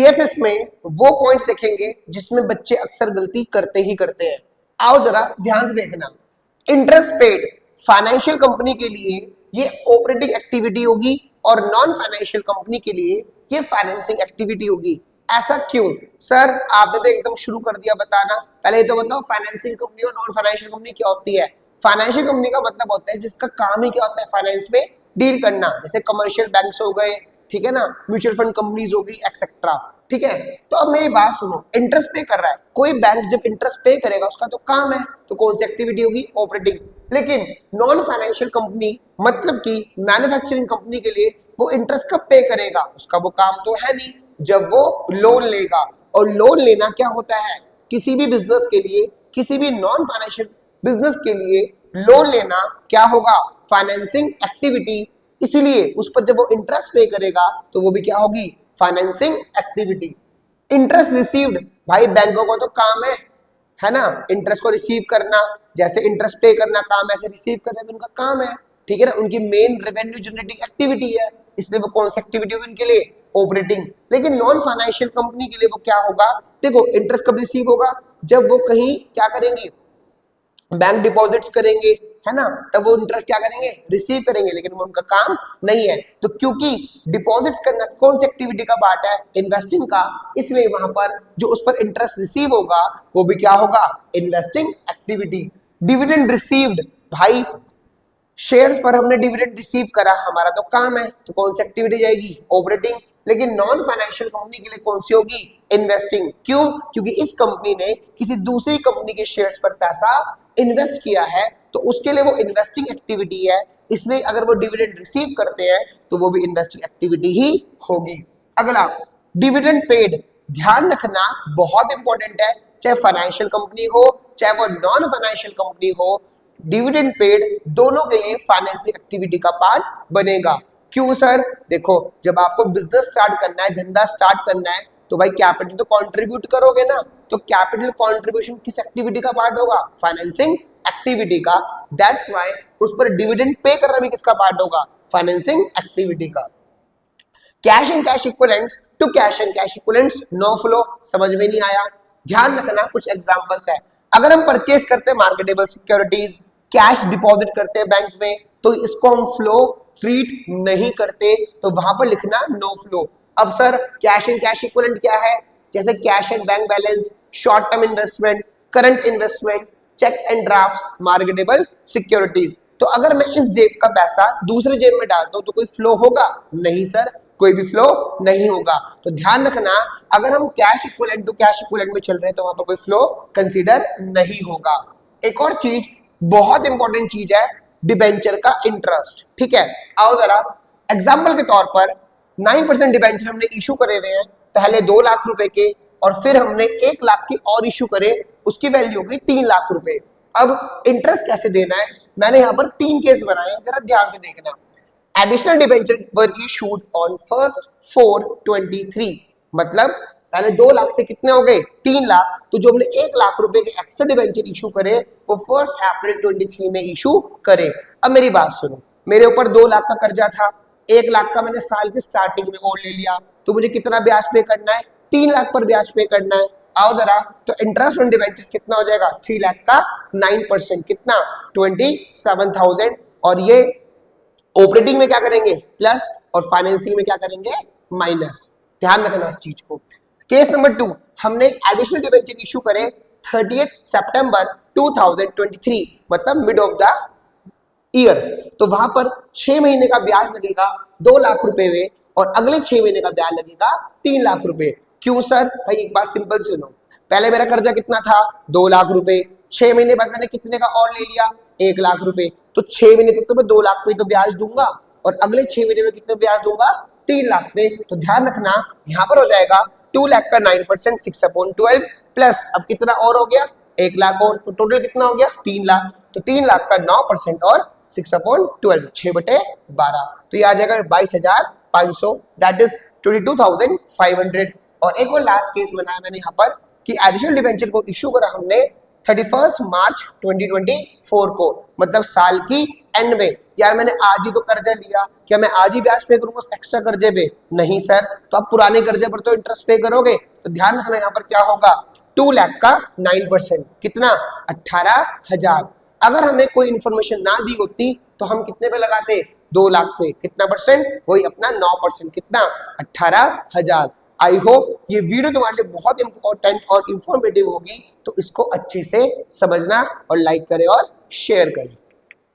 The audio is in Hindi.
सीएफएस में वो पॉइंट्स देखेंगे जिसमें बच्चे अक्सर गलती करते ही करते हैं। आओ जरा ध्यान से देखना। इंटरेस्ट पेड फाइनेंशियल कंपनी के लिए ये ऑपरेटिंग एक्टिविटी होगी और नॉन फाइनेंशियल कंपनी के लिए ये फाइनेंसिंग एक्टिविटी होगी। ऐसा क्यों सर? आपने तो एकदम शुरू कर दिया बताना। पहले ये तो बताओ फाइनेंसिंग कंपनी और नॉन फाइनेंशियल कंपनी क्या होती है। फाइनेंशियल कंपनी का मतलब होता है जिसका काम ही क्या होता है फाइनेंस में डील करना, जैसे कमर्शियल बैंक्स हो गए, ठीक है ना, म्यूचुअल फंड कंपनीज हो गई एक्सेट्रा, ठीक है। तो अब मेरी बात सुनो, इंटरेस्ट पे कर रहा है कोई बैंक, जब इंटरेस्ट पे करेगा उसका तो काम है, तो कौन सी एक्टिविटी होगी? ऑपरेटिंग। लेकिन नॉन फाइनेंशियल कंपनी मतलब कि मैन्युफैक्चरिंग कंपनी के लिए वो इंटरेस्ट कब पे करेगा? उसका वो काम तो है नहीं, जब वो लोन लेगा। और लोन लेना क्या होता है? किसी भी बिजनेस के लिए, किसी भी नॉन फाइनेंशियल बिजनेस के लिए लोन लेना क्या होगा? Financing activity. इसीलिए उस पर जब वो इंटरेस्ट पे करेगा तो वो भी क्या होगी? Financing activity. इंटरेस्ट रिसीव्ड, भाई बैंकों को तो काम है ना, इंटरेस्ट को रिसीव करना। जैसे इंटरेस्ट पे करना काम, ऐसे रिसीव करना भी उनका काम है, ठीक है ना। उनकी मेन रेवेन्यू जनरेटिंग एक्टिविटी है, इसलिए वो कौन सी एक्टिविटी होगी उनके लिए? ऑपरेटिंग। लेकिन नॉन फाइनेंशियल कंपनी के लिए वो क्या होगा? देखो इंटरेस्ट कब रिसीव होगा? जब वो कहीं क्या करेंगे? बैंक डिपॉजिट्स करेंगे, है ना, तब वो इंटरेस्ट क्या करेंगे? रिसीव करेंगे। लेकिन वो उनका काम नहीं है। तो क्योंकि डिपॉजिट्स करना कौन सी एक्टिविटी का पार्ट है? इन्वेस्टिंग का, इसलिए वहां पर जो उस पर इंटरेस्ट रिसीव होगा वो भी क्या होगा? Investing activity. डिविडेंड रिसीव्ड, भाई शेयर्स पर हमने डिविडेंड रिसीव करा, हमारा तो काम है, तो कौन सी एक्टिविटी जाएगी? ऑपरेटिंग। लेकिन नॉन फाइनेंशियल कंपनी के लिए कौन सी होगी? इन्वेस्टिंग। क्यों? क्योंकि इस कंपनी ने किसी दूसरी कंपनी के शेयर्स पर पैसा इन्वेस्ट किया है, तो उसके लिए वो इन्वेस्टिंग एक्टिविटी है, इसलिए अगर वो डिविडेंड रिसीव करते हैं तो वो भी इन्वेस्टिंग एक्टिविटी ही होगी। अगला डिविडेंड पेड, ध्यान रखना बहुत इंपॉर्टेंट है, चाहे फाइनेंशियल कंपनी हो चाहे वो नॉन फाइनेंशियल कंपनी हो, डिविडेंड पेड दोनों के लिए फाइनेंसिंग एक्टिविटी का पार्ट बनेगा। क्यों सर? देखो जब आपको बिजनेस स्टार्ट करना है, धंधा स्टार्ट करना है, तो भाई कैपिटल तो कंट्रीब्यूट करोगे ना, तो कैपिटल कंट्रीब्यूशन किस एक्टिविटी का पार्ट होगा? फाइनेंसिंग एक्टिविटी का। दैट्स व्हाई उस पर डिविडेंड पे करना भी किसका पार्ट होगा? फाइनेंसिंग एक्टिविटी का। Cash and cash equivalents to cash and cash equivalents no flow, समझ में नहीं आया? ध्यान रखना, कुछ एग्जांपल्स है। अगर हम परचेस करते हैं मार्केटेबल सिक्योरिटीज, कैश डिपॉजिट करते हैं बैंक में, तो इसको हम फ्लो ट्रीट नहीं करते, तो वहां पर लिखना नो फ्लो। अब sir cash and cash equivalent क्या है? जैसे cash and bank balance, short term investment, current investment, cheques and drafts, marketable securities. तो अगर मैं इस जेब का पैसा दूसरे जेब में डालता हूं तो कोई फ्लो होगा? नहीं सर, कोई भी फ्लो नहीं होगा। तो ध्यान रखना, अगर हम cash equivalent to cash equivalent में चल रहे हैं तो वहां पर कोई फ्लो कंसीडर नहीं होगा। एक और चीज, बहुत इंपॉर्टेंट चीज है, डिबेंचर का इंटरेस्ट, ठीक है। आओ जरा एग्जांपल के तौर पर 9% डिबेंचर हमने इशू करे हुए हैं, पहले 2 लाख रुपए के, और फिर हमने 1 लाख के और इशू करे, उसकी वैल्यू हो गई 3 लाख रुपए। अब इंटरेस्ट कैसे देना है? मैंने यहां पर 3 केस बनाए हैं, जरा ध्यान से देखना। Additional debenture were issued on 1/4/23, मतलब पहले 2 लाख से कितने हो गए? 3 लाख। तो जो हमने 1 लाख रुपए के एक्स्ट्रा डिबेंचर इशू करे वो 1 अप्रैल 23 में इशू करे। अब मेरी बात सुनो, मेरे ऊपर 2 लाख का कर्जा था, 1 लाख का मैंने साल की स्टार्टिंग में और ले लिया, तो मुझे कितना ब्याज पे करना है? 3 लाख पर ब्याज पे करना है। आओ जरा, तो इंटरेस्ट ऑन डिबेंचर्स कितना हो जाएगा? 3 लाख का 9%, कितना? 27,000। और ये ऑपरेटिंग में क्या करेंगे? प्लस, और फाइनेंसिंग में क्या करेंगे? माइनस। ध्यान रखना इस चीज को। केस नंबर 2, हमने एडिशनल डिबेंचर इशू करे 30 सितंबर 2023, मतलब मिड ऑफ द ईयर, तो वहां पर 6 महीने का ब्याज लगेगा 2 लाख रुपए में, और अगले 6 महीने का ब्याज लगेगा 3 लाख रुपए। क्यों सर? भाई एक बात सिंपल सुनो, पहले मेरा कर्जा कितना था? 2 लाख रुपए, 6 महीने बाद मैंने कितने का और ले लिया? 1 लाख रुपए। तो 6 महीने तक तो मैं 2 लाख पे तो ब्याज दूंगा, और अगले 6 महीने में कितने ब्याज दूंगा? 3 लाख पे। तो ध्यान रखना, यहाँ पर हो जाएगा 2 लाख का 9% 6/12, प्लस अब कितना और हो गया? 1 लाख और, तो टोटल कितना हो गया? 3 लाख। तो 3 लाख का 9% और 6/12, 6/12, तो ये आ जाएगा 22,500, दैट इज 22,500। और एक और लास्ट केस बनाया मैंने यहाँ पर कि एडिशनल डिबेंचर को इशू करा हमने 31 मार्च 2024 को, मतलब साल की एंड में, यार मैंने आज ही तो कर्जा लिया, क्या मैं आज ही ब्याज पे करूंगा एक्स्ट्रा कर्जे पे? नहीं सर, तो आप पुराने कर्जे पर तो इंटरेस्ट पे करोगे। तो ध्यान रखना यहाँ पर क्या होगा, 2 लाख का 9%, कितना? 18,000। अगर हमें कोई इंफॉर्मेशन ना दी होती तो हम कितने पे लगाते? 2 लाख पे। कितना परसेंट? वही अपना 9%, कितना? 18,000। आई होप ये वीडियो तुम्हारे लिए बहुत इंपॉर्टेंट और इंफॉर्मेटिव होगी, तो इसको अच्छे से समझना और लाइक करें और शेयर करें।